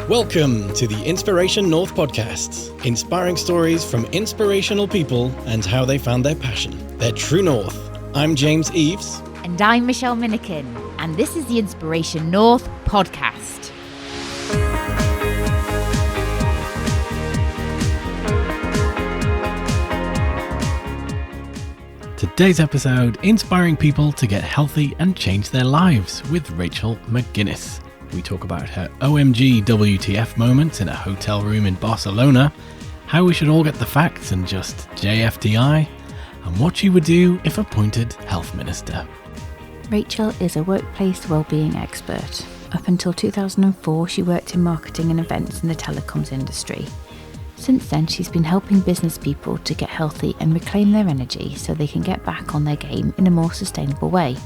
Welcome to the Inspiration North podcast, inspiring stories from inspirational people and how they found their passion, their true north. I'm James Eves. And I'm Michelle Minikin, and this is the Inspiration North podcast. Today's episode, inspiring people to get healthy and change their lives with Rachel McGuinness. We talk about her OMGWTF moments in a hotel room in Barcelona, how we should all get the facts and just JFDI, and what she would do if appointed health minister. Rachel is a workplace wellbeing expert. Up until 2004, she worked in marketing and events in the telecoms industry. Since then, she's been helping business people to get healthy and reclaim their energy so they can get back on their game in a more sustainable way.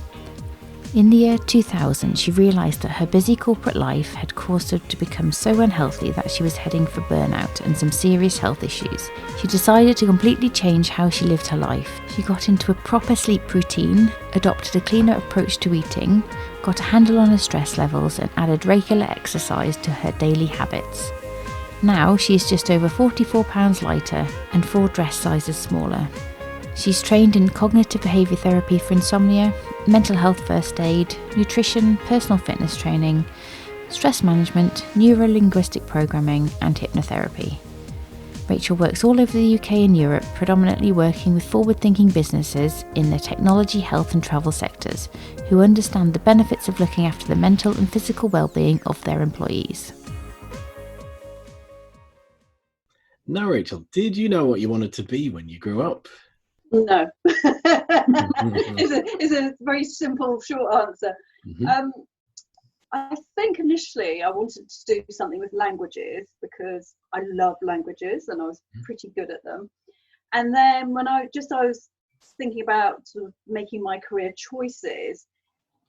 In the year 2000, she realised that her busy corporate life had caused her to become so unhealthy that she was heading for burnout and some serious health issues. She decided to completely change how she lived her life. She got into a proper sleep routine, adopted a cleaner approach to eating, got a handle on her stress levels and added regular exercise to her daily habits. Now she is just over 44 pounds lighter and 4 dress sizes smaller. She's trained in cognitive behaviour therapy for insomnia, mental health first aid, nutrition, personal fitness training, stress management, neuro-linguistic programming and hypnotherapy. Rachel works all over the UK and Europe, predominantly working with forward-thinking businesses in the technology, health and travel sectors who understand the benefits of looking after the mental and physical well-being of their employees. Now, Rachel, did you know what you wanted to be when you grew up? No. It's a very simple, short answer. I think initially I wanted to do something with languages because I love languages and I was pretty good at them. And then when I was thinking about sort of making my career choices,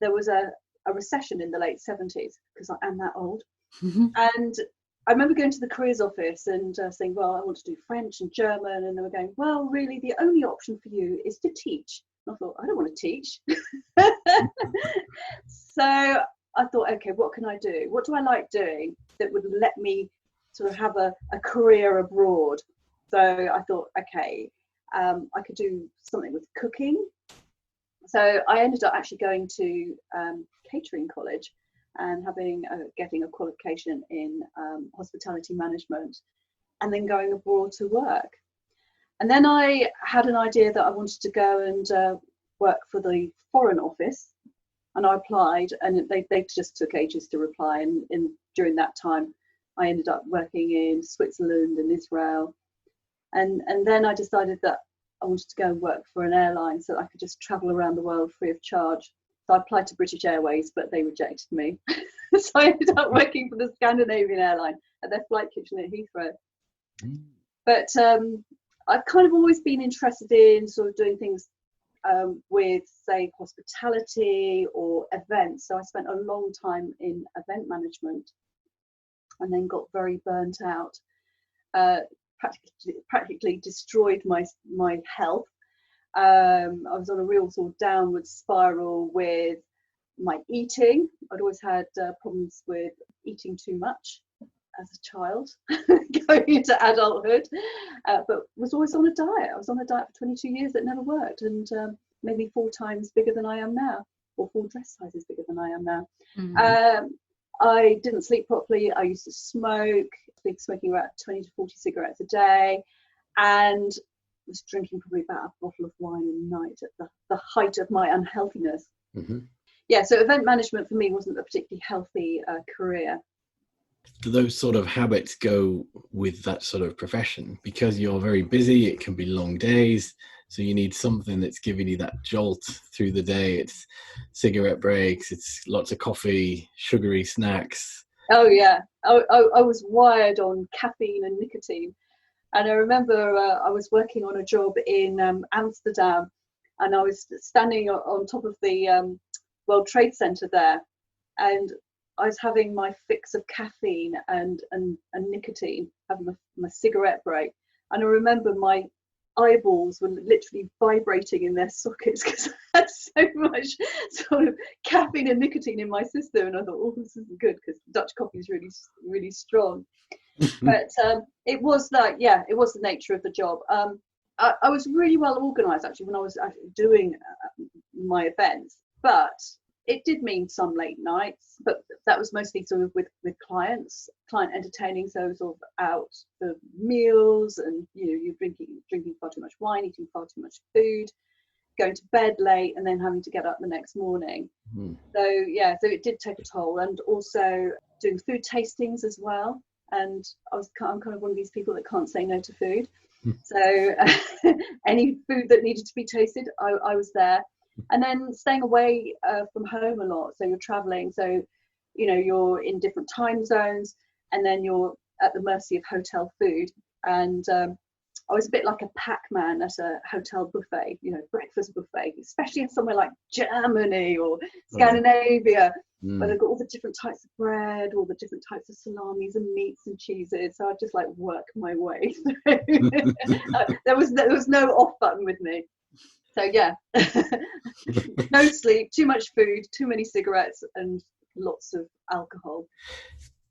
there was a recession in the late 70s because I am that old. And I remember going to the careers office and saying, well, I want to do French and German. And they were going, well, really, the only option for you is to teach. And I thought, I don't want to teach. So I thought, OK, what can I do? What do I like doing that would let me sort of have a career abroad? So I thought, OK, I could do something with cooking. So I ended up actually going to catering college and getting a qualification in hospitality management and then going abroad to work. And then I had an idea that I wanted to go and work for the Foreign Office, and I applied and they just took ages to reply, and during that time I ended up working in Switzerland and Israel, and then I decided that I wanted to go and work for an airline so that I could just travel around the world free of charge. So I applied to British Airways, but they rejected me. So I ended up working for the Scandinavian airline at their flight kitchen at Heathrow. But I've kind of always been interested in sort of doing things with, say, hospitality or events. So I spent a long time in event management and then got very burnt out, practically destroyed my health. I was on a real sort of downward spiral with my eating. I'd always had problems with eating too much as a child, going into adulthood, but was always on a diet. I was on a diet for 22 years that never worked, and made me 4 times bigger than I am now, or 4 dress sizes bigger than I am now. I didn't sleep properly. I used to smoke, smoking about 20 to 40 cigarettes a day, and was drinking probably about a bottle of wine a night at the height of my unhealthiness. Yeah, so event management for me wasn't a particularly healthy career. Do those sort of habits go with that sort of profession? Because you're very busy, it can be long days, so you need something that's giving you that jolt through the day. It's cigarette breaks, it's lots of coffee, sugary snacks. Oh yeah, I was wired on caffeine and nicotine. And I remember I was working on a job in Amsterdam, and I was standing on top of the World Trade Center there, and I was having my fix of caffeine and nicotine, having my cigarette break. And I remember my eyeballs were literally vibrating in their sockets because I had so much sort of caffeine and nicotine in my system, and I thought, oh, this isn't good because Dutch coffee is really, really strong. But it was like, yeah, it was the nature of the job. I was really well organised actually when I was actually doing my events, but it did mean some late nights, but that was mostly sort of with client entertaining, so sort of out for meals, and you're drinking far too much wine, eating far too much food, going to bed late, and then having to get up the next morning. So it did take a toll, and also doing food tastings as well. And I'm kind of one of these people that can't say no to food. So any food that needed to be tasted, I was there. And then staying away from home a lot. So you're traveling. So, you're in different time zones, and then you're at the mercy of hotel food. And I was a bit like a Pac-Man at a hotel buffet, breakfast buffet, especially in somewhere like Germany or Scandinavia, where they've got all the different types of bread, all the different types of salamis and meats and cheeses. So I'd just like work my way through. There was no off button with me. So yeah, no sleep, too much food, too many cigarettes, and lots of alcohol.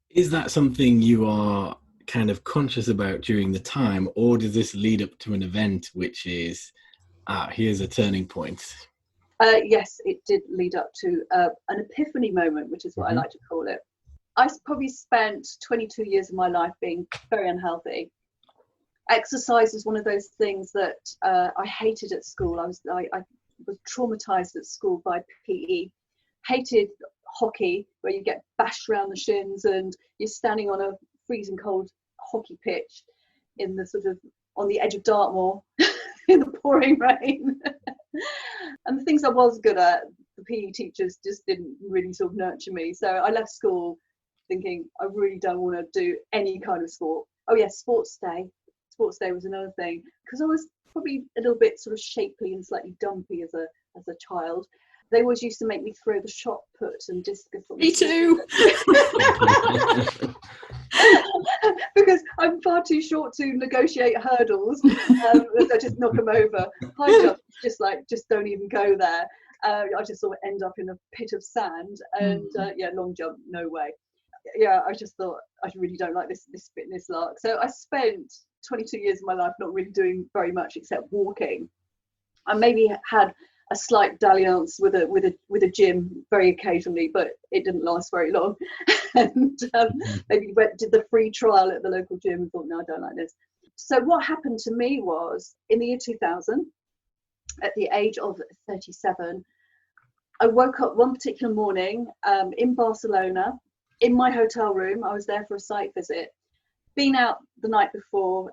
Is that something you are kind of conscious about during the time, or does this lead up to an event which is, here's a turning point? Yes, it did lead up to an epiphany moment, which is what I like to call it. I probably spent 22 years of my life being very unhealthy. Exercise is one of those things that I hated at school. I was traumatized at school by PE. Hated hockey, where you get bashed around the shins and you're standing on a freezing cold hockey pitch in the sort of on the edge of Dartmoor in the pouring rain. And the things I was good at, the PE teachers just didn't really sort of nurture me. So I left school thinking I really don't want to do any kind of sport. Oh yes, sports day. Sports day was another thing, because I was probably a little bit sort of shapely and slightly dumpy as a child. They always used to make me throw the shot put and discus. Me too. Because I'm far too short to negotiate hurdles. I just knock them over. High jump, just don't even go there. I just sort of end up in a pit of sand. And long jump, no way. Yeah, I just thought I really don't like this fitness lark. So I spent 22 years of my life not really doing very much except walking. I maybe had a slight dalliance with a gym very occasionally, but it didn't last very long. And maybe did the free trial at the local gym and thought, no, I don't like this. So what happened to me was, in the year 2000, at the age of 37, I woke up one particular morning in Barcelona, in my hotel room. I was there for a site visit. Been out the night before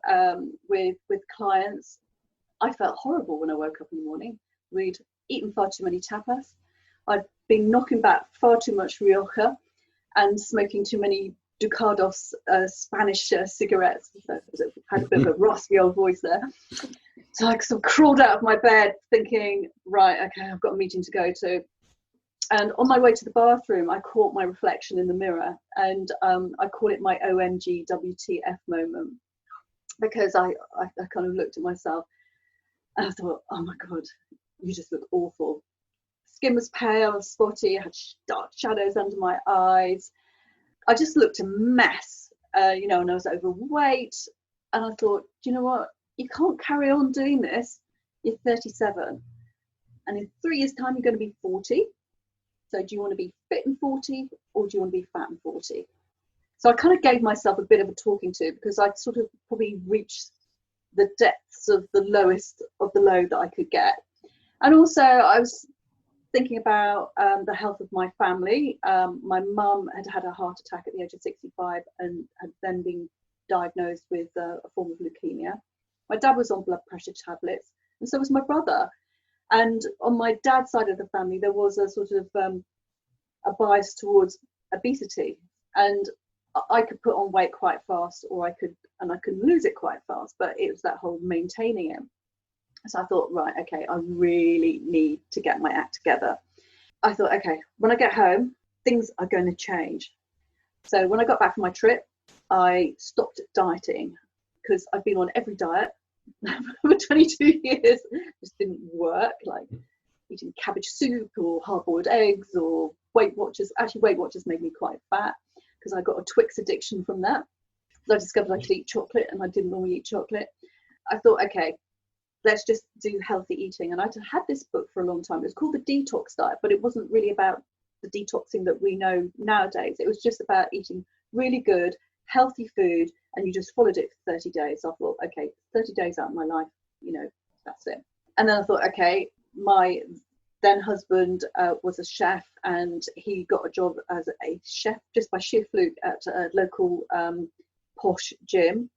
with clients. I felt horrible when I woke up in the morning. We'd eaten far too many tapas. I'd been knocking back far too much Rioja and smoking too many Ducados Spanish cigarettes. So I had a bit of a raspy old voice there. So I sort of crawled out of my bed thinking, right, okay, I've got a meeting to go to. And on my way to the bathroom, I caught my reflection in the mirror, and I call it my OMGWTF moment, because I kind of looked at myself and I thought, oh my God, you just look awful. Skin was pale, spotty, I had dark shadows under my eyes. I just looked a mess, and I was overweight. And I thought, do you know what? You can't carry on doing this. You're 37. And in 3 years' time, you're going to be 40. So do you want to be fit and 40, or do you want to be fat and 40? So I kind of gave myself a bit of a talking to, because I'd sort of probably reached the depths of the lowest of the low that I could get. And also I was thinking about the health of my family. My mum had a heart attack at the age of 65 and had then been diagnosed with a form of leukemia. My dad was on blood pressure tablets, and so was my brother. And on my dad's side of the family, there was a sort of a bias towards obesity, and I could put on weight quite fast, or I could lose it quite fast, but it was that whole maintaining it. So I thought, right, okay, I really need to get my act together. I thought, okay, when I get home, things are going to change. So when I got back from my trip, I stopped dieting, because I've been on every diet for 22 years. Just didn't work, like eating cabbage soup or hard-boiled eggs or Weight Watchers. Actually, Weight Watchers made me quite fat because I got a Twix addiction from that. So I discovered I could eat chocolate, and I didn't normally eat chocolate. I thought, okay, let's just do healthy eating. And I'd had this book for a long time. It was called The Detox Diet, but it wasn't really about the detoxing that we know nowadays. It was just about eating really good, healthy food, and you just followed it for 30 days. I thought, okay, 30 days out of my life, that's it. And then I thought, okay, my then husband was a chef, and he got a job as a chef just by sheer fluke at a local posh gym,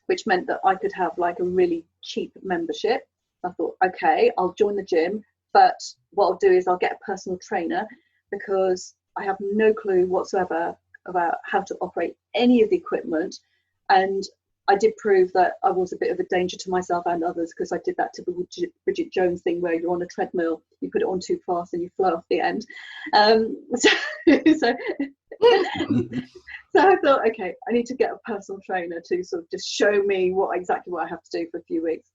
which meant that I could have like a really cheap membership. I thought, okay, I'll join the gym, but what I'll do is I'll get a personal trainer, because I have no clue whatsoever about how to operate any of the equipment. And I did prove that I was a bit of a danger to myself and others, because I did that typical Bridget Jones thing where you're on a treadmill, you put it on too fast and you fly off the end. So I thought, okay, I need to get a personal trainer to sort of just show me exactly what I have to do for a few weeks.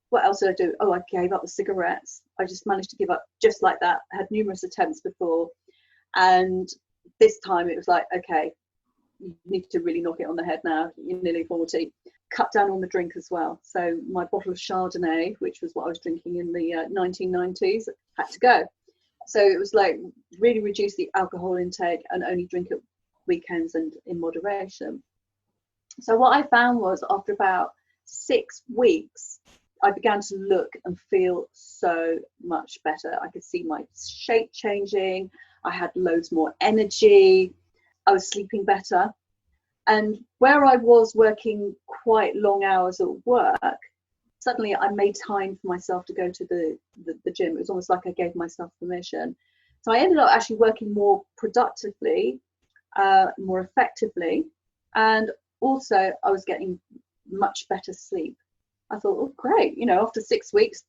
What else did I do? Oh, I gave up the cigarettes. I just managed to give up just like that. I had numerous attempts before. And this time it was like, okay, you need to really knock it on the head now. You're nearly 40. Cut down on the drink as well. So my bottle of Chardonnay, which was what I was drinking in the 1990s, had to go. So it was like really reduce the alcohol intake and only drink at weekends and in moderation. So what I found was, after about 6 weeks, I began to look and feel so much better. I could see my shape changing. I had loads more energy. I was sleeping better. And where I was working quite long hours at work, suddenly I made time for myself to go to the gym. It was almost like I gave myself permission. So I ended up actually working more productively, more effectively, and also I was getting much better sleep. I thought, oh great, after 6 weeks,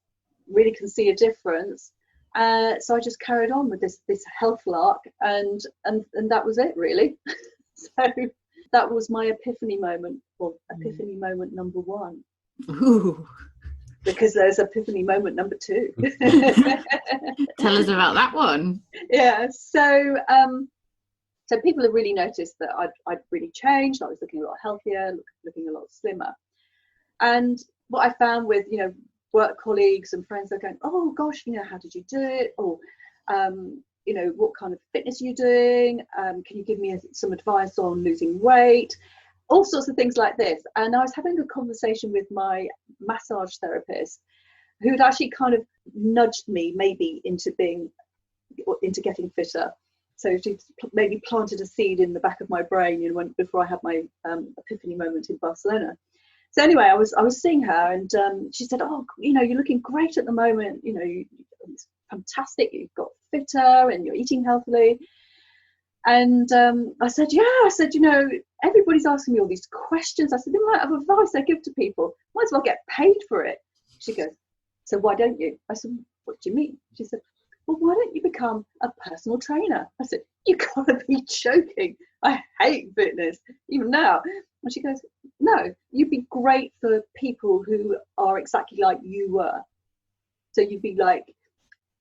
really can see a difference. So I just carried on with this health lark, and that was it really. So that was my epiphany moment, or epiphany moment number 1. Ooh. Because there's epiphany moment number 2. Tell us about that one. Yeah, so people have really noticed that I'd really changed. I was looking a lot healthier, looking a lot slimmer. And what I found with work colleagues and friends, they're going, oh gosh, how did you do it? Or what kind of fitness are you doing? Can you give me some advice on losing weight? All sorts of things like this. And I was having a conversation with my massage therapist, who'd actually kind of nudged me maybe into getting fitter. So she maybe planted a seed in the back of my brain, before I had my epiphany moment in Barcelona. So anyway, I was seeing her, and she said, oh, you're looking great at the moment. It's fantastic. You've got fitter and you're eating healthily. And I said, everybody's asking me all these questions. I said, they might have advice I give to people. Might as well get paid for it. She goes, so why don't you? I said, what do you mean? She said, well, why don't you become a personal trainer? I said, you gotta be joking. I hate fitness, even now. And she goes, no, you'd be great for people who are exactly like you were. So you'd be like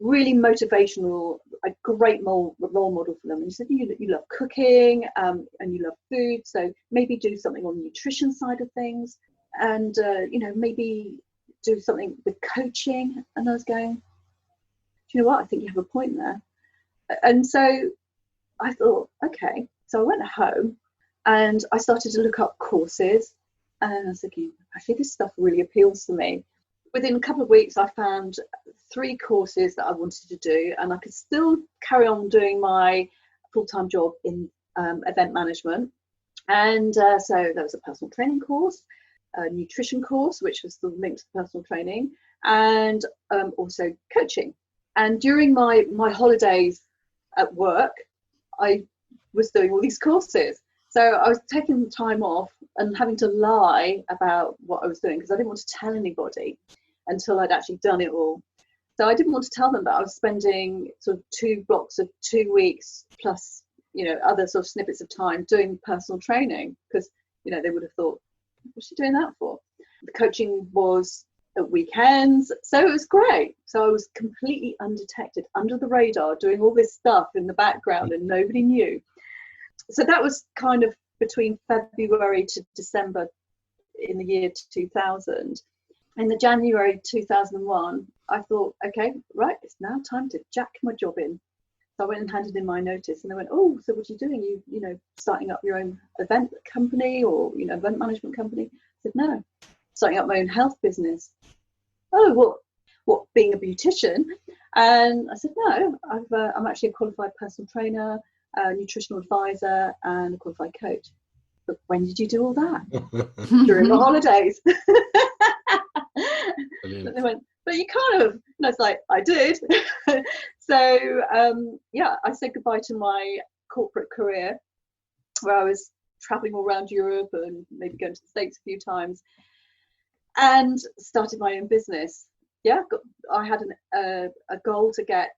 really motivational, a great role model for them. And she said, you love cooking and you love food, so maybe do something on the nutrition side of things, and maybe do something with coaching. And I was going, do you know what, I think you have a point there. And so I thought, okay. So I went home and I started to look up courses, and I was thinking, actually this stuff really appeals to me. Within a couple of weeks, I found 3 courses that I wanted to do, and I could still carry on doing my full-time job in event management. And so there was a personal training course, a nutrition course, which was the link to personal training, and also coaching. And during my holidays at work, I was doing all these courses. So I was taking time off and having to lie about what I was doing, because I didn't want to tell anybody until I'd actually done it all. So I didn't want to tell them that I was spending sort of 2 blocks of 2 weeks plus, other sort of snippets of time doing personal training, because, they would have thought, what's she doing that for? The coaching was at weekends. So it was great. So I was completely undetected, under the radar, doing all this stuff in the background and nobody knew. So that was kind of between February to December in the year 2000. In the January 2001, I thought, okay, right, it's now time to jack my job in. So I went and handed in my notice, and they went, oh, so what are you doing? You know, starting up your own event company or, you know, event management company? I said, no, starting up my own health business. Oh, what, being a beautician? And I said, no, I'm actually a qualified personal trainer, a nutritional advisor, and a qualified coach. But when did you do all that? During the holidays. And they went, but you kind of, and I was like, I did. So I said goodbye to my corporate career, where I was traveling all around Europe and maybe going to the States a few times, and started my own business. I had a goal to get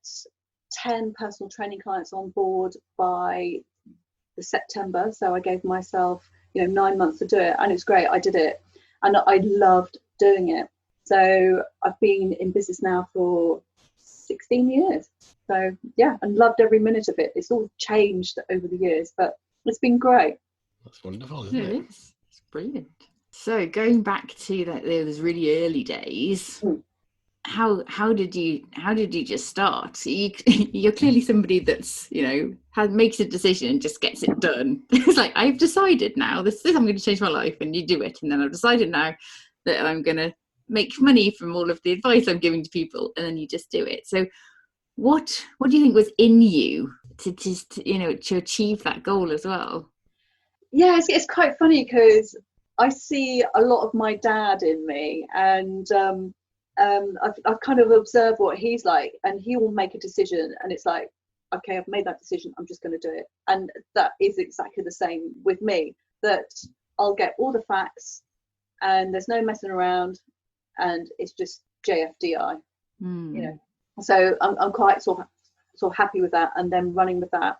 10 personal training clients on board by the September. So I gave myself, 9 months to do it, and it's great. I did it, and I loved doing it. So I've been in business now for 16 years. So and loved every minute of it. It's all changed over the years, but it's been great. That's wonderful, isn't it? It is. It's brilliant. So going back to those really early days, how did you just start? So you're clearly somebody that's makes a decision and just gets it done. It's like, I've decided now this I'm going to change my life, and you do it. And then I've decided now that I'm going to make money from all of the advice I'm giving to people, and then you just do it. So what do you think was in you to just to achieve that goal as well? It's quite funny, because I see a lot of my dad in me, and I've kind of observed what he's like, and he will make a decision, and it's like, okay, I've made that decision, I'm just going to do it. And that is exactly the same with me, that I'll get all the facts, and there's no messing around, and it's just JFDI. So I'm quite sort of happy with that, and then running with that.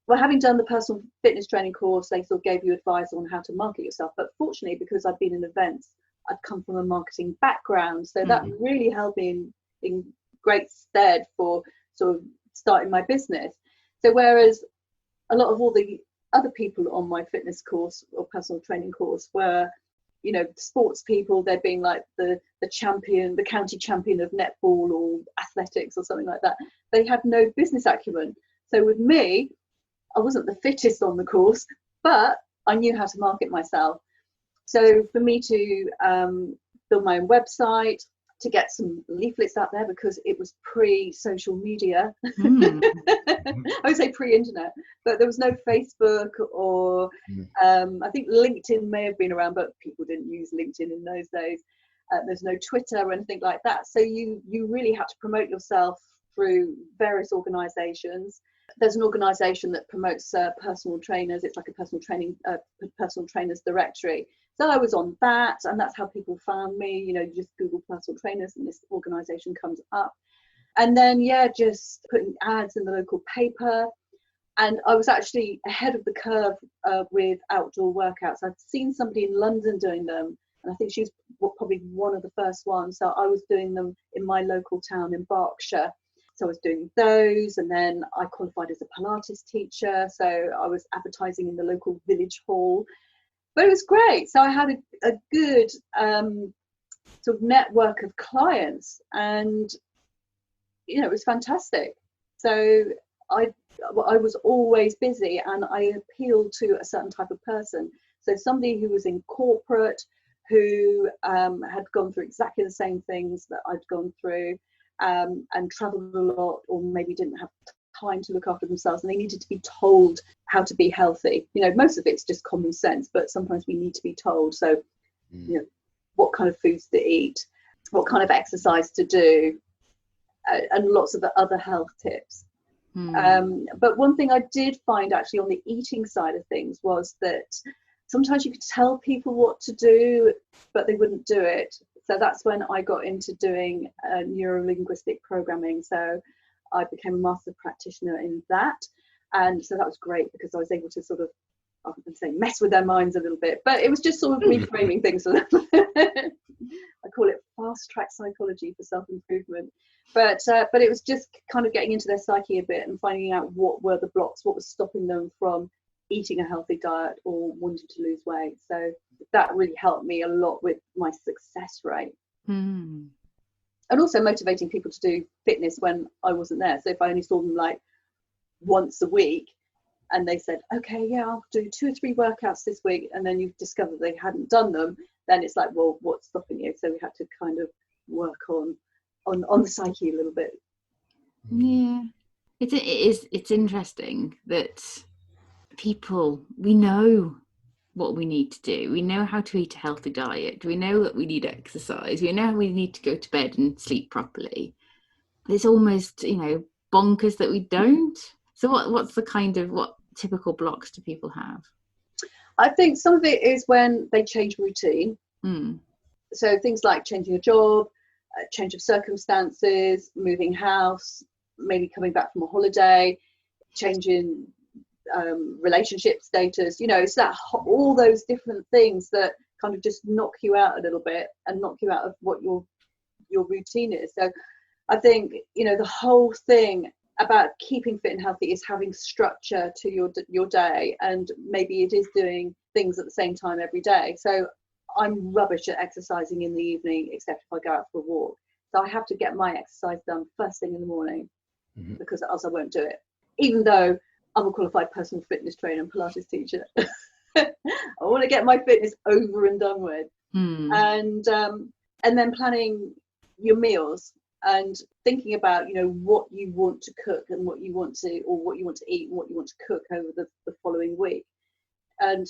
Well, having done the personal fitness training course, they sort of gave you advice on how to market yourself. But fortunately, because I've been in events, I'd come from a marketing background, so that really helped me in great stead for sort of starting my business. So whereas a lot of all the other people on my fitness course or personal training course were, sports people, they're being like the champion, the county champion of netball or athletics or something like that. They had no business acumen. So with me, I wasn't the fittest on the course, but I knew how to market myself. So for me to build my own website, to get some leaflets out there, because it was pre-social media. I would say pre-internet, but there was no Facebook or I think LinkedIn may have been around, but people didn't use LinkedIn in those days. There's no Twitter or anything like that. So you really had to promote yourself through various organizations. There's an organization that promotes personal trainers. It's like a personal trainers directory. So I was on that, and that's how people found me. You just Google personal trainers and this organization comes up. And then, just putting ads in the local paper. And I was actually ahead of the curve with outdoor workouts. I'd seen somebody in London doing them, and I think she was probably one of the first ones. So I was doing them in my local town in Berkshire. So I was doing those, and then I qualified as a Pilates teacher. So I was advertising in the local village hall. But it was great. So I had a good sort of network of clients, and it was fantastic. So I was always busy, and I appealed to a certain type of person. So somebody who was in corporate, who had gone through exactly the same things that I'd gone through, and traveled a lot, or maybe didn't have time to look after themselves, and they needed to be told how to be healthy. Most of it's just common sense, but sometimes we need to be told. So what kind of foods to eat, what kind of exercise to do, and lots of the other health tips. But one thing I did find actually on the eating side of things was that sometimes you could tell people what to do, but they wouldn't do it. So that's when I got into doing neuro-linguistic programming. So I became a master practitioner in that. And so that was great, because I was able to sort of, I would say, mess with their minds a little bit. But it was just sort of reframing things a little bit. I call it fast track psychology for self-improvement. But it was just kind of getting into their psyche a bit and finding out what were the blocks, what was stopping them from eating a healthy diet or wanting to lose weight. So that really helped me a lot with my success rate. Mm. And also motivating people to do fitness when I wasn't there. So if I only saw them like once a week and they said, okay, yeah, I'll do 2 or 3 workouts this week, and then you've discovered they hadn't done them, then it's like, well, what's stopping you? So we had to kind of work on the psyche a little bit. Yeah, it's interesting that people, we know what we need to do. We know how to eat a healthy diet. We know that we need exercise. We know we need to go to bed and sleep properly. It's almost, bonkers that we don't. So what's the what typical blocks do people have? I think some of it is when they change routine. So things like changing a job, change of circumstances, moving house, maybe coming back from a holiday, changing relationship status. It's that all those different things that kind of just knock you out a little bit and knock you out of what your routine is. So I think the whole thing about keeping fit and healthy is having structure to your day, and maybe it is doing things at the same time every day. So I'm rubbish at exercising in the evening, except if I go out for a walk. So I have to get my exercise done first thing in the morning, because else I won't do it, even though I'm a qualified personal fitness trainer and Pilates teacher. I want to get my fitness over and done with. And then planning your meals and thinking about what you want to cook and what you want to eat and what you want to cook over the following week, and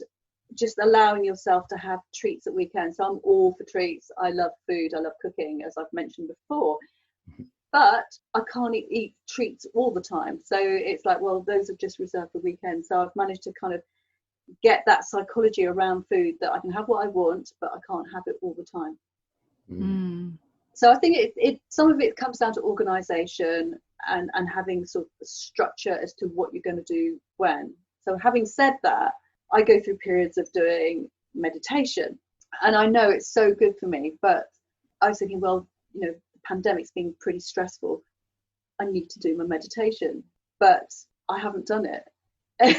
just allowing yourself to have treats at weekends. So I'm all for treats. I love food, I love cooking, as I've mentioned before, but I can't eat treats all the time. So it's like, well, those are just reserved for weekends. So I've managed to kind of get that psychology around food, that I can have what I want, but I can't have it all the time. So I think it some of it comes down to organisation and having sort of structure as to what you're going to do when. So having said that, I go through periods of doing meditation, and I know it's so good for me, but I was thinking, well, the pandemic's been pretty stressful. I need to do my meditation, but I haven't done it.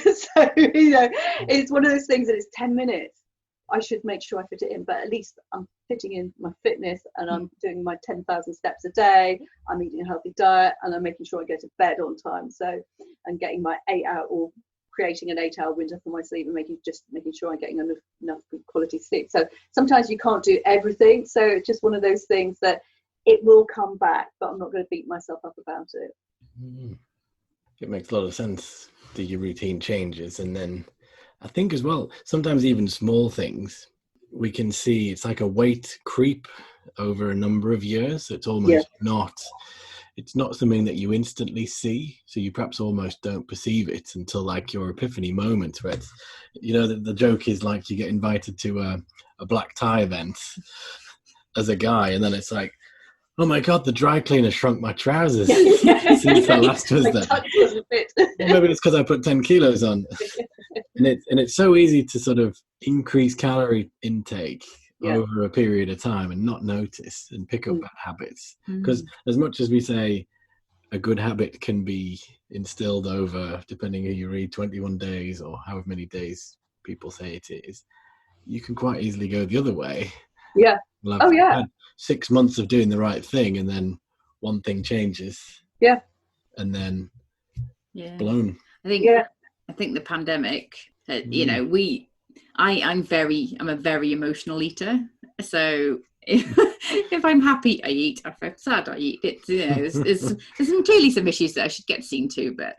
So, it's one of those things that it's 10 minutes. I should make sure I fit it in, but at least I'm fitting in my fitness, and I'm doing my 10,000 steps a day. I'm eating a healthy diet, and I'm making sure I go to bed on time. So I'm getting my 8-hour, or creating an 8-hour window for my sleep, and making sure I'm getting enough good quality sleep. So sometimes you can't do everything. So it's just one of those things that it will come back, but I'm not going to beat myself up about it. It makes a lot of sense that your routine changes. And then I think as well, sometimes even small things, we can see it's like a weight creep over a number of years. It's almost it's not something that you instantly see. So you perhaps almost don't perceive it until like your epiphany moment, where it's, the joke is like you get invited to a black tie event as a guy, and then it's like, oh my God, the dry cleaner shrunk my trousers since I last was there. Maybe it's because I put 10 kilos on. And it's so easy to sort of increase calorie intake over a period of time and not notice and pick up bad habits. Because as much as we say a good habit can be instilled over, depending who you read, 21 days or however many days people say it is, you can quite easily go the other way. Yeah. Had 6 months of doing the right thing, and then one thing changes. Yeah. And then blown. I think the pandemic, I'm a very emotional eater. So if I'm happy, I eat. If I'm sad, I eat. There's clearly some issues that I should get seen to, but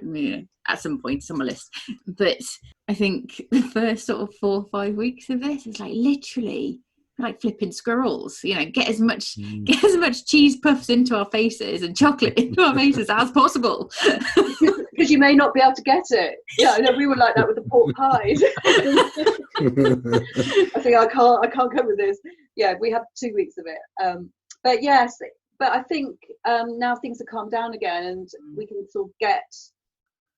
at some point it's on my list. But I think the first sort of 4 or 5 weeks of this is like literally like flipping squirrels, get as much cheese puffs into our faces and chocolate into our faces as possible. Because you may not be able to get it. We were like that with the pork pies. I think I can't cope with this. We had 2 weeks of it. But I think now things have calmed down again, and we can sort of get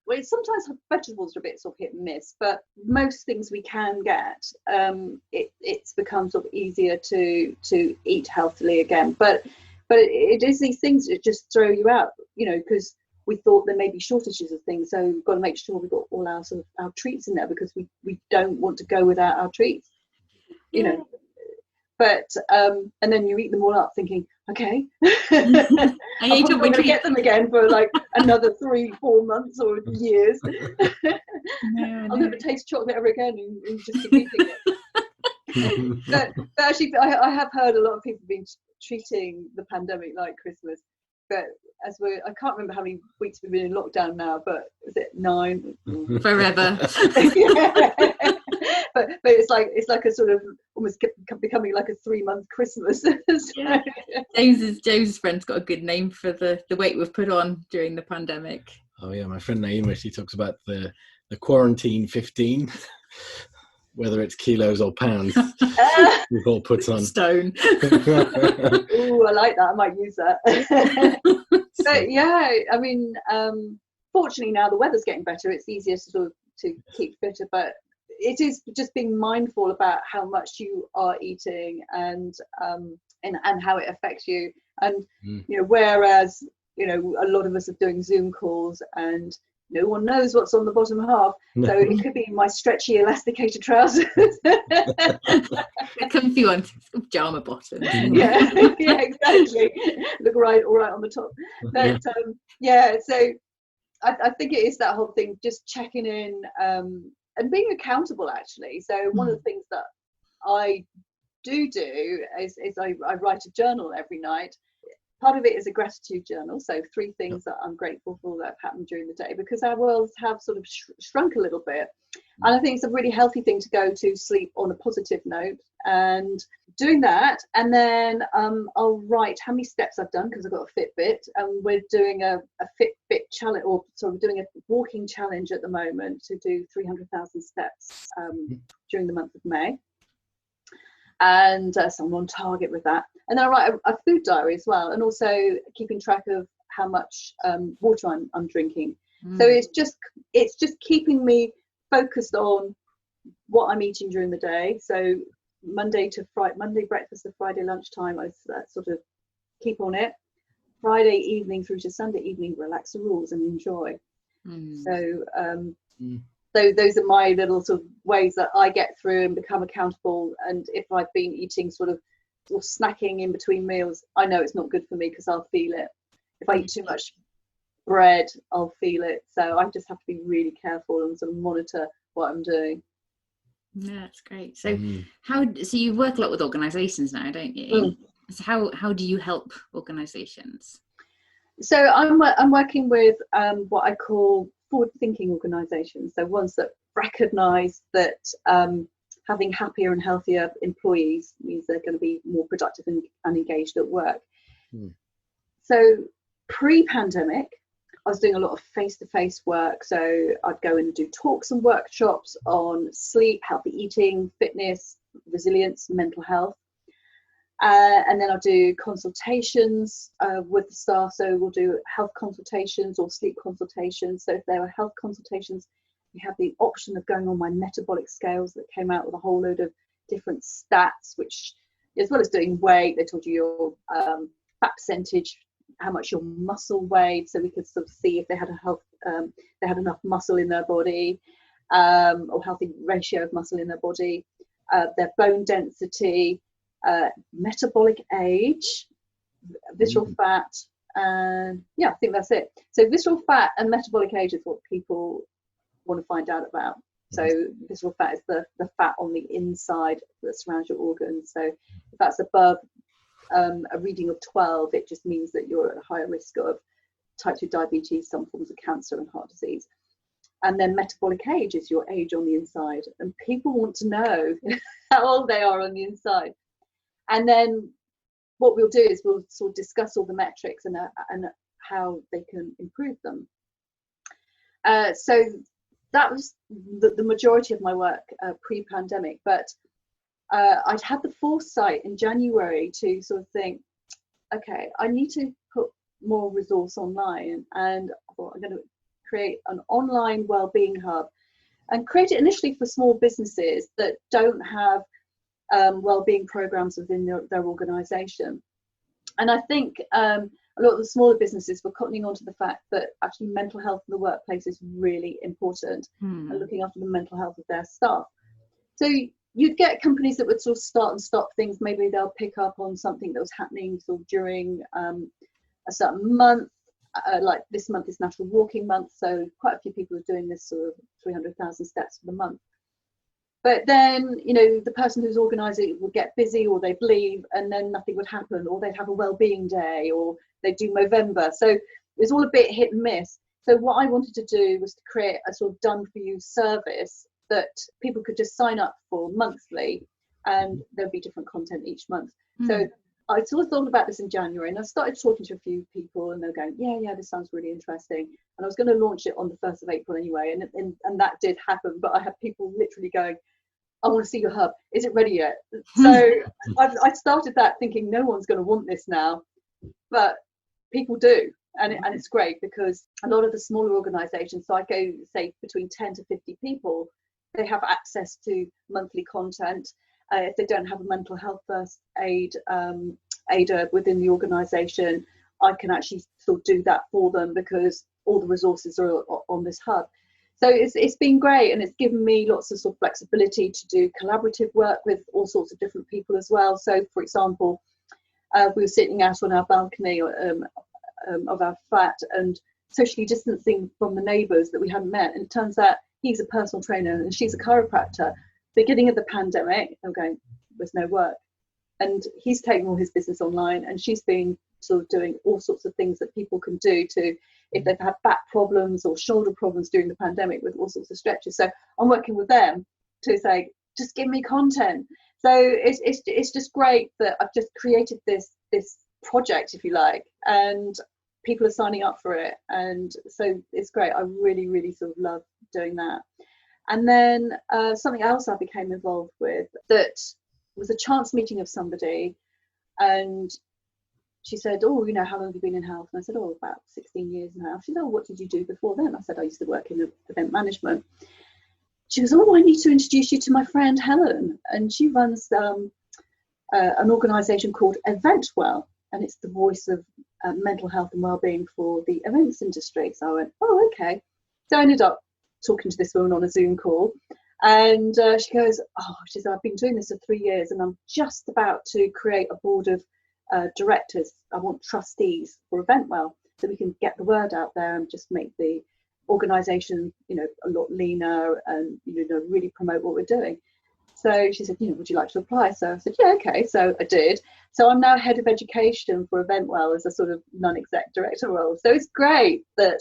well, sometimes vegetables are a bit sort of hit and miss, but most things we can get, it's become sort of easier to eat healthily again. But it is these things that just throw you out, you know, because we thought there may be shortages of things, so we've got to make sure we've got all our sort of our treats in there, because we don't want to go without our treats, you know. But and then you eat them all up thinking, okay, I'm probably not going to get them again for like another 3-4 months or years. I'll never taste chocolate ever again, and just keep eating it. but actually, I have heard a lot of people been treating the pandemic like Christmas. But I can't remember how many weeks we've been in lockdown now, but is it 9? Forever. But it's like a sort of almost becoming like a 3-month Christmas. Yeah. James's friend's got a good name for the weight we've put on during the pandemic. Oh yeah, my friend Naima, she talks about the quarantine 15. Whether it's kilos or pounds, we've all put on. Stone. Ooh, I like that. I might use that. But yeah, I mean, fortunately now the weather's getting better. It's easier to keep fitter, but it is just being mindful about how much you are eating and how it affects you. And you know, whereas you know a lot of us are doing Zoom calls and no one knows what's on the bottom half, so it could be my stretchy elasticated trousers. The comfy ones, pajama bottoms. Yeah, exactly. Look all right on the top. But so I think it is that whole thing, just checking in and being accountable, actually. So one of the things that I do is I write a journal every night. Part of it is a gratitude journal, so 3 things that I'm grateful for that have happened during the day, because our worlds have sort of shrunk a little bit. And I think it's a really healthy thing to go to sleep on a positive note, and doing that. And then I'll write how many steps I've done, because I've got a Fitbit, and we're doing a Fitbit challenge, or we're doing a walking challenge at the moment to do 300,000 steps during the month of May. And so I'm on target with that. And then I write a food diary as well, and also keeping track of how much water I'm drinking. So it's just keeping me focused on what I'm eating during the day. So Monday breakfast to Friday lunchtime, I sort of keep on it. Friday evening through to Sunday evening, relax the rules and enjoy. So those are my little sort of ways that I get through and become accountable. And if I've been eating sort of or snacking in between meals, I know it's not good for me, because I'll feel it. If I eat too much bread, I'll feel it. So I just have to be really careful and sort of monitor what I'm doing. Yeah, that's great. So so you work a lot with organisations now, don't you? So how do you help organisations? So I'm working with what I call forward-thinking organisations. So ones that recognise that having happier and healthier employees means they're going to be more productive and engaged at work. So pre-pandemic, I was doing a lot of face-to-face work. So I'd go in and do talks and workshops on sleep, healthy eating, fitness, resilience, mental health. And then I'll do consultations with the staff. So we'll do health consultations or sleep consultations. So if there are health consultations, we have the option of going on my metabolic scales that came out with a whole load of different stats, which, as well as doing weight, they told you your fat percentage, how much your muscle weighed, so we could sort of see if they had they had enough muscle in their body, or healthy ratio of muscle in their body, their bone density, metabolic age, visceral fat, and I think that's it. So visceral fat and metabolic age is what people want to find out about. So visceral fat is the fat on the inside that surrounds your organs. So if that's above a reading of 12, it just means that you're at a higher risk of type 2 diabetes, some forms of cancer and heart disease. And then metabolic age is your age on the inside, and people want to know how old they are on the inside. And then what we'll do is we'll sort of discuss all the metrics and how they can improve them. So that was the majority of my work pre-pandemic, but I'd had the foresight in January to sort of think, okay, I need to put more resource online, and I thought I'm going to create an online wellbeing hub, and create it initially for small businesses that don't have wellbeing programs within their organisation. And I think a lot of the smaller businesses were cottoning on to the fact that actually mental health in the workplace is really important, and looking after the mental health of their staff. So you'd get companies that would sort of start and stop things. Maybe they'll pick up on something that was happening sort of during a certain month. Like this month is National Walking Month, so quite a few people are doing this sort of 300,000 steps for the month. But then, you know, the person who's organising it would get busy, or they'd leave, and then nothing would happen, or they'd have a wellbeing day, or they'd do Movember. So it was all a bit hit and miss. So what I wanted to do was to create a sort of done for you service that people could just sign up for monthly, and there'd be different content each month. So I sort of thought about this in January, and I started talking to a few people, and they're going, yeah, this sounds really interesting. And I was going to launch it on the 1st of April anyway, and that did happen. But I had people literally going, I want to see your hub. Is it ready yet? So I started that thinking no one's going to want this now, but people do. And it's great, because a lot of the smaller organisations, so I go say between 10 to 50 people, they have access to monthly content. If they don't have a mental health first aider within the organisation, I can actually sort of do that for them, because all the resources are on this hub. So it's been great, and it's given me lots of sort of flexibility to do collaborative work with all sorts of different people as well. So, for example, we were sitting out on our balcony of our flat and socially distancing from the neighbours that we hadn't met. And it turns out he's a personal trainer and she's a chiropractor. Beginning of the pandemic, I'm going, there's no work. And he's taken all his business online, and she's been sort of doing all sorts of things that people can do to, if they've had back problems or shoulder problems during the pandemic, with all sorts of stretches. So I'm working with them to say, just give me content. So it's just great that I've just created this project, if you like, and people are signing up for it. And so it's great. I really, really sort of love doing that. And then something else I became involved with that was a chance meeting of somebody, and she said, oh, you know, how long have you been in health? And I said, oh, about 16 years now. She said, oh, what did you do before then? I said, I used to work in event management. She goes, oh, I need to introduce you to my friend Helen. And she runs an organisation called Eventwell, and it's the voice of mental health and wellbeing for the events industry. So I went, oh, okay. So I ended up talking to this woman on a Zoom call, and she goes, oh, she said, I've been doing this for 3 years, and I'm just about to create a board of directors. I want trustees for Eventwell, so we can get the word out there and just make the organisation, you know, a lot leaner, and, you know, really promote what we're doing. So she said, you know, would you like to apply? So I said, yeah, okay. So I did. So I'm now head of education for Eventwell as a sort of non-exec director role. So it's great that,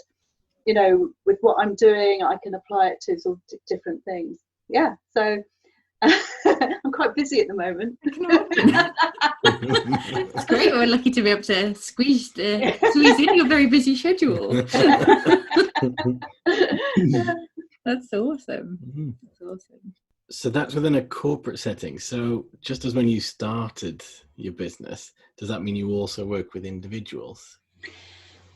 you know, with what I'm doing, I can apply it to sort of different things. Yeah. So I'm quite busy at the moment. It's great. We're lucky to be able to squeeze in your very busy schedule. That's awesome. That's awesome. So that's within a corporate setting. So just as when you started your business, does that mean you also work with individuals?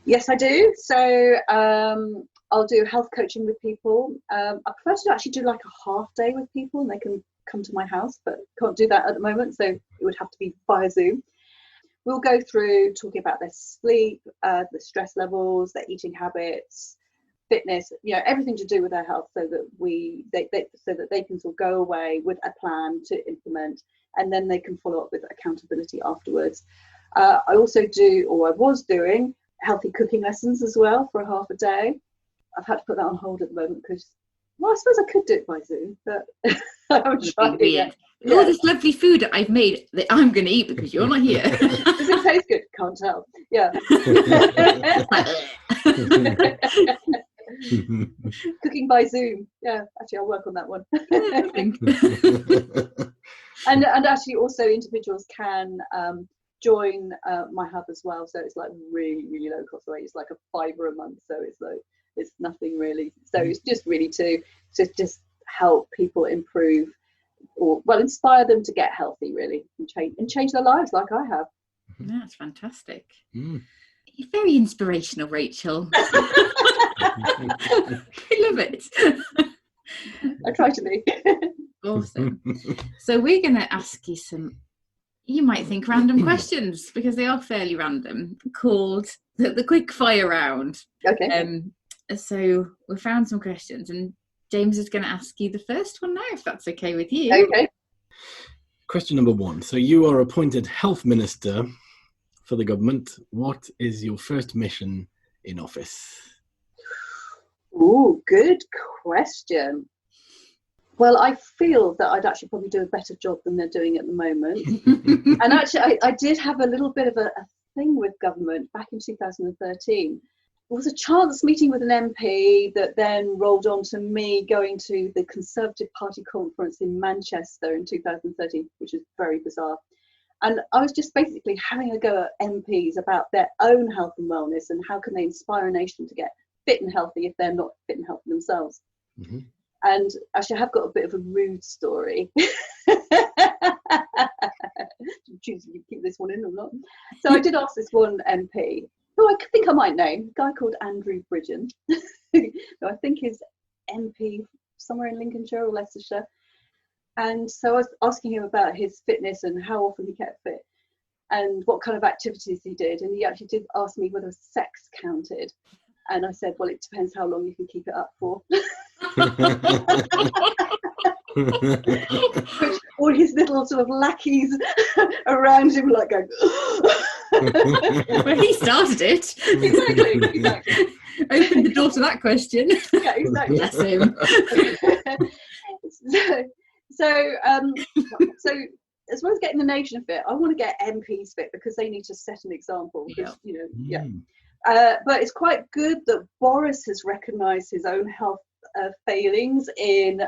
Yes, I do. So I'll do health coaching with people. I prefer to actually do like a half day with people, and they can come to my house, but can't do that at the moment. So it would have to be via Zoom. We'll go through talking about their sleep, the stress levels, their eating habits, fitness, you know, everything to do with their health, so that they can sort of go away with a plan to implement, and then they can follow up with accountability afterwards. I also do, or I was doing, healthy cooking lessons as well for a half a day. I've had to put that on hold at the moment because, well, I suppose I could do it by Zoom, but I'm trying it. All this lovely food that I've made that I'm going to eat because you're not here. Does it taste good? Can't tell. Yeah. Cooking by Zoom. Yeah, actually, I'll work on that one. And actually, also individuals can join my hub as well. So it's like really, really low cost rate. It's like a $5 a month. So it's like, it's nothing really. So it's just really to just help people improve, or well, inspire them to get healthy, really, and change their lives like I have. That's fantastic. You're very inspirational, Rachel. I love it. I try to be. Awesome. So we're going to ask you some, you might think, random questions, because they are fairly random, called the quick fire round. Okay. So we found some questions, and James is going to ask you the first one now, if that's okay with you. Okay. Question number 1. So you are appointed health minister for the government. What is your first mission in office? Ooh, good question. Well, I feel that I'd actually probably do a better job than they're doing at the moment. And actually, I did have a little bit of a thing with government back in 2013. It was a chance meeting with an MP that then rolled on to me going to the Conservative Party conference in Manchester in 2013, which is very bizarre. And I was just basically having a go at MPs about their own health and wellness and how can they inspire a nation to get fit and healthy if they're not fit and healthy themselves. Mm-hmm. And actually, I have got a bit of a rude story. Choose if you keep this one in or not. So I did ask this one MP, who I think I might name, a guy called Andrew Bridgen, who I think is MP somewhere in Lincolnshire or Leicestershire. And so I was asking him about his fitness and how often he kept fit and what kind of activities he did. And he actually did ask me whether sex counted. And I said, well, it depends how long you can keep it up for. Which all his little sort of lackeys around him were like going, Well, he started it. Exactly. Opened the door to that question. Yeah, exactly. Bless him. So as well as getting the nation fit, I want to get MPs fit because they need to set an example. Because, but it's quite good that Boris has recognised his own health failings in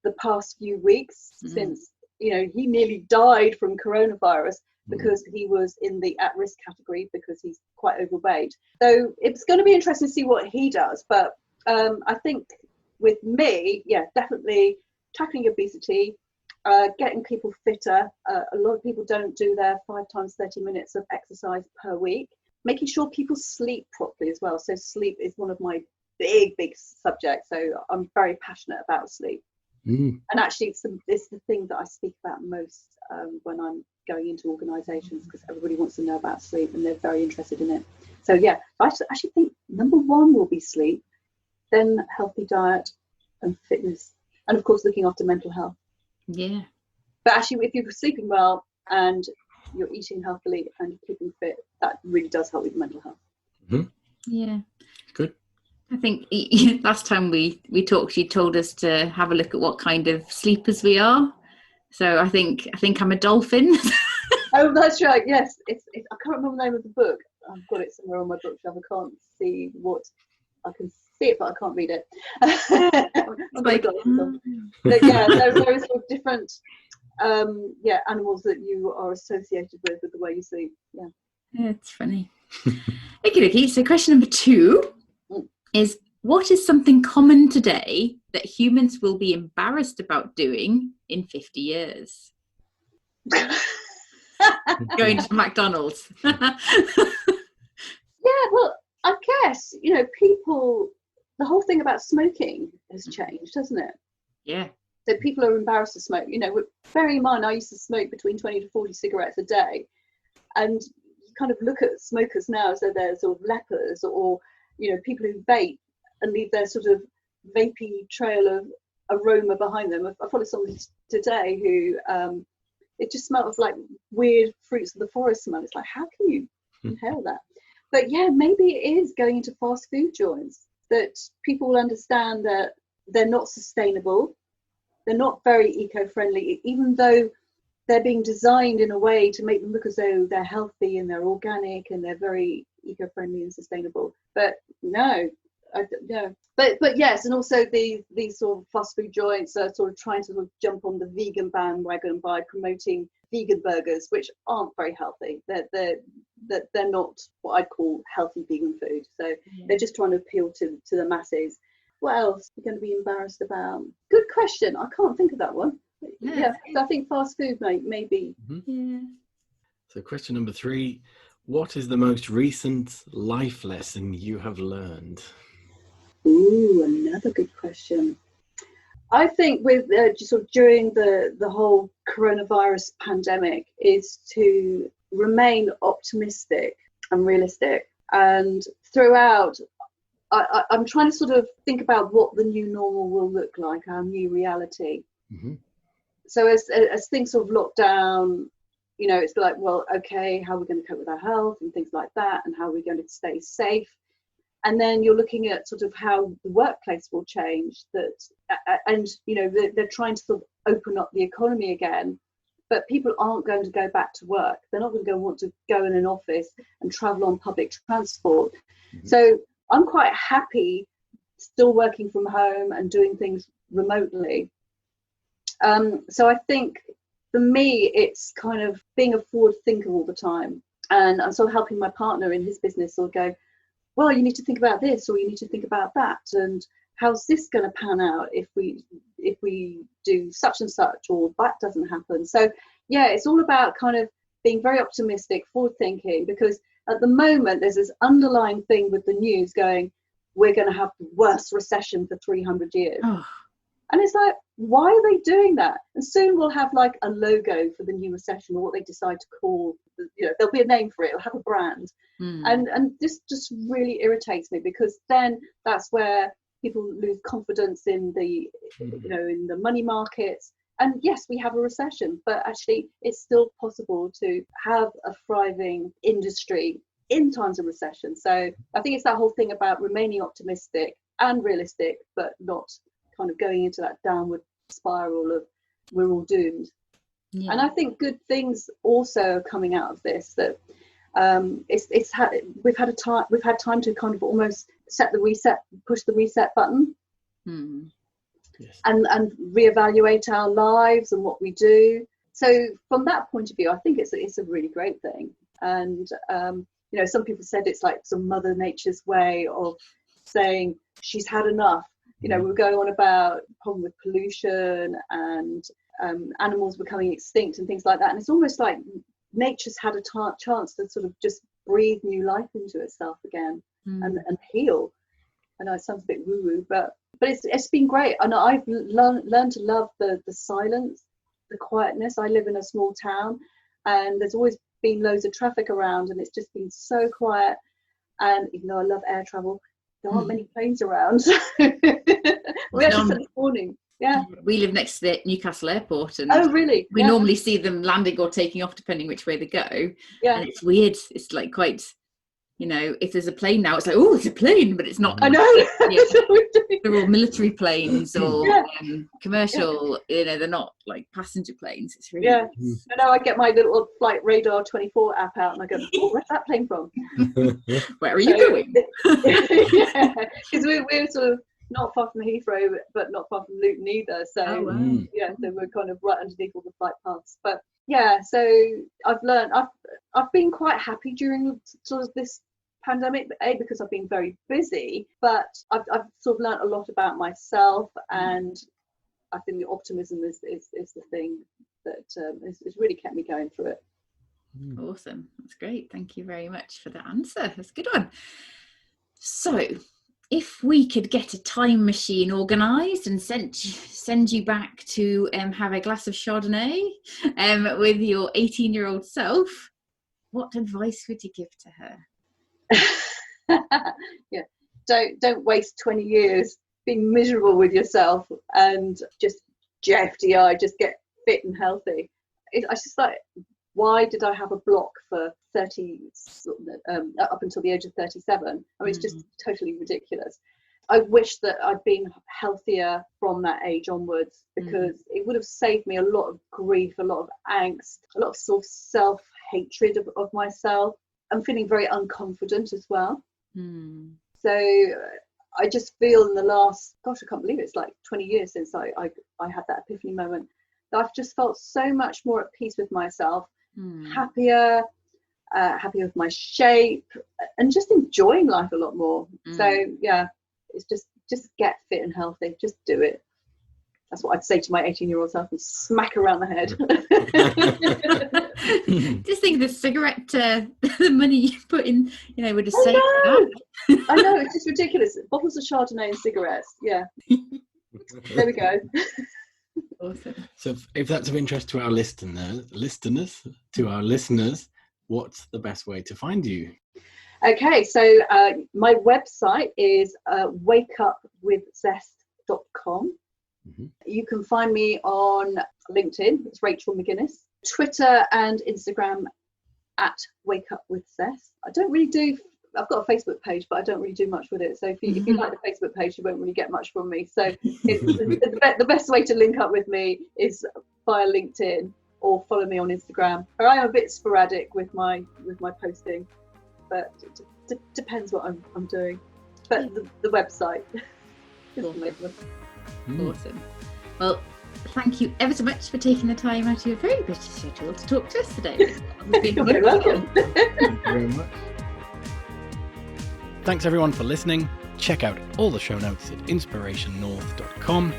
the past few weeks since, he nearly died from coronavirus because he was in the at-risk category because he's quite overweight. So it's going to be interesting to see what he does. But I think with me, definitely tackling obesity, getting people fitter. A lot of people don't do their 5 times 30 minutes of exercise per week. Making sure people sleep properly as well. So sleep is one of my big subjects. So I'm very passionate about sleep. And actually it's the thing that I speak about most when I'm going into organisations, because everybody wants to know about sleep and they're very interested in it. So I actually think number 1 will be sleep, then healthy diet and fitness, and of course looking after mental health. Yeah. But actually, if you're sleeping well and you're eating healthily and you're keeping fit, that really does help with mental health. Mm-hmm. Yeah. Good. I think last time we talked, you told us to have a look at what kind of sleepers we are. So I think I'm a dolphin. Oh, that's right. Yes. It's I can't remember the name of the book. I've got it somewhere on my bookshelf. I can't see what. I can see it, but I can't read it. But there is sort of different animals that you are associated with the way you sleep. Yeah, it's funny. Okay. So question number 2 is, what is something common today that humans will be embarrassed about doing in 50 years? Going to McDonald's. Well, I guess, people, the whole thing about smoking has changed, hasn't it? Yeah. So people are embarrassed to smoke. Bearing in mind, I used to smoke between 20 to 40 cigarettes a day. And you kind of look at smokers now as though they're sort of lepers, or, people who vape and leave their sort of vapey trail of aroma behind them. I followed somebody today who, it just smelled of like weird fruits of the forest smell. It's like, how can you inhale that? But maybe it is going into fast food joints that people will understand that they're not sustainable. They're not very eco-friendly, even though they're being designed in a way to make them look as though they're healthy and they're organic and they're very eco-friendly and sustainable. But no. But yes, and also these sort of fast food joints are sort of trying to sort of jump on the vegan bandwagon by promoting vegan burgers, which aren't very healthy. They're not what I'd call healthy vegan food. So they're just trying to appeal to the masses. What else are you going to be embarrassed about? Good question. I can't think of that one. So I think fast food maybe. Mm-hmm. Yeah. So question number 3, what is the most recent life lesson you have learned? Ooh, another good question. I think with just sort of during the whole coronavirus pandemic is to remain optimistic and realistic. And throughout, I'm trying to sort of think about what the new normal will look like, our new reality. Mm-hmm. So as things sort of lock down, you know, it's like, well, okay, how are we going to cope with our health and things like that, and how are we going to stay safe? And then you're looking at sort of how the workplace will change, that, and you know, they're trying to sort of open up the economy again, but people aren't going to go back to work. They're not going to want to go in an office and travel on public transport. Mm-hmm. So I'm quite happy still working from home and doing things remotely. So I think for me, it's kind of being a forward thinker all the time. And I'm sort of helping my partner in his business sort of go, well, you need to think about this, or you need to think about that, and how's this going to pan out if we do such and such, or that doesn't happen. So yeah, it's all about kind of being very optimistic, forward thinking, because at the moment there's this underlying thing with the news going, we're going to have the worst recession for 300 years. Oh. And it's like, why are they doing that? And soon we'll have like a logo for the new recession, or what they decide to call, you know, there'll be a name for it, it'll have a brand. And this just really irritates me, because then that's where people lose confidence in the, you know, in the money markets. And yes, we have a recession, but actually it's still possible to have a thriving industry in times of recession. So I think it's that whole thing about remaining optimistic and realistic, but not kind of going into that downward spiral of we're all doomed. Yeah. And I think good things also are coming out of this, that we've had time to kind of almost push the reset button. Yes. and reevaluate our lives and what we do. So from that point of view, I think it's a really great thing. And you know, some people said it's like some Mother Nature's way of saying she's had enough. You know, we were going on about problem with pollution and animals becoming extinct and things like that. And it's almost like nature's had a chance to sort of just breathe new life into itself again and heal. I know it sounds a bit woo-woo, but it's been great. And I've learned to love the silence, the quietness. I live in a small town, and there's always been loads of traffic around, and it's just been so quiet. And even though I love air travel, there aren't many planes around. We actually said this morning. Yeah. We live next to the Newcastle airport, and oh really? We normally see them landing or taking off depending which way they go. Yeah. And it's weird. It's like quite, you know, if there's a plane now, it's like, oh, it's a plane, but it's not. I know. They're all military planes or commercial. You know, they're not like passenger planes. It's really nice. I know. I get my little Flight Radar 24 app out, and I go, oh, where's that plane from? Where are you going? Yeah, because we're sort of not far from Heathrow, but not far from Luton either. So so we're kind of right underneath all the flight paths. But yeah, so I've been quite happy during sort of this pandemic, because I've been very busy, but I've sort of learned a lot about myself, and I think the optimism is the thing that has really kept me going through it. Awesome, that's great. Thank you very much for that answer. That's a good one. So if we could get a time machine organised and send you back to have a glass of Chardonnay with your 18-year-old self, what advice would you give to her? Yeah, don't waste 20 years being miserable with yourself, and just JFDI, just get fit and healthy. I just like, why did I have a block for 30 up until the age of 37? I mean, it's just totally ridiculous. I wish that I'd been healthier from that age onwards, because it would have saved me a lot of grief, a lot of angst, a lot of sort of self-hatred of myself. I'm feeling very unconfident as well. So I just feel in the last, I can't believe it's like 20 years since I had that epiphany moment, that I've just felt so much more at peace with myself, happier with my shape, and just enjoying life a lot more. So yeah, it's just get fit and healthy. Just do it. That's what I'd say to my 18-year-old self and smack her around the head. Just think of the cigarette, the money you put in, would have saved that. I know, it's just ridiculous. Bottles of Chardonnay and cigarettes. Yeah. There we go. Awesome. So if that's of interest to our listeners, what's the best way to find you? Okay, so my website is wakeupwithzest.com. Mm-hmm. You can find me on LinkedIn. It's Rachel McGuinness. Twitter and Instagram at wakeupwithzest. I've got a Facebook page, but I don't really do much with it. So if you like the Facebook page, you won't really get much from me. So the best way to link up with me is via LinkedIn or follow me on Instagram. I am a bit sporadic with my posting, but it depends what I'm doing. But the website is amazing. Awesome. Well, thank you ever so much for taking the time out of your very busy schedule to talk to us today. You're very welcome. Thank you very much. Thanks everyone for listening. Check out all the show notes at inspirationnorth.com.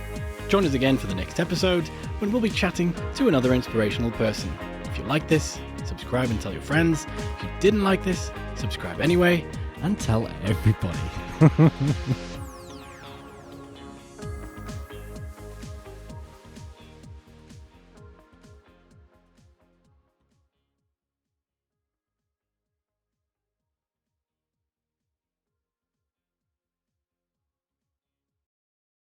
Join us again for the next episode when we'll be chatting to another inspirational person. If you like this, subscribe and tell your friends. If you didn't like this, subscribe anyway and tell everybody.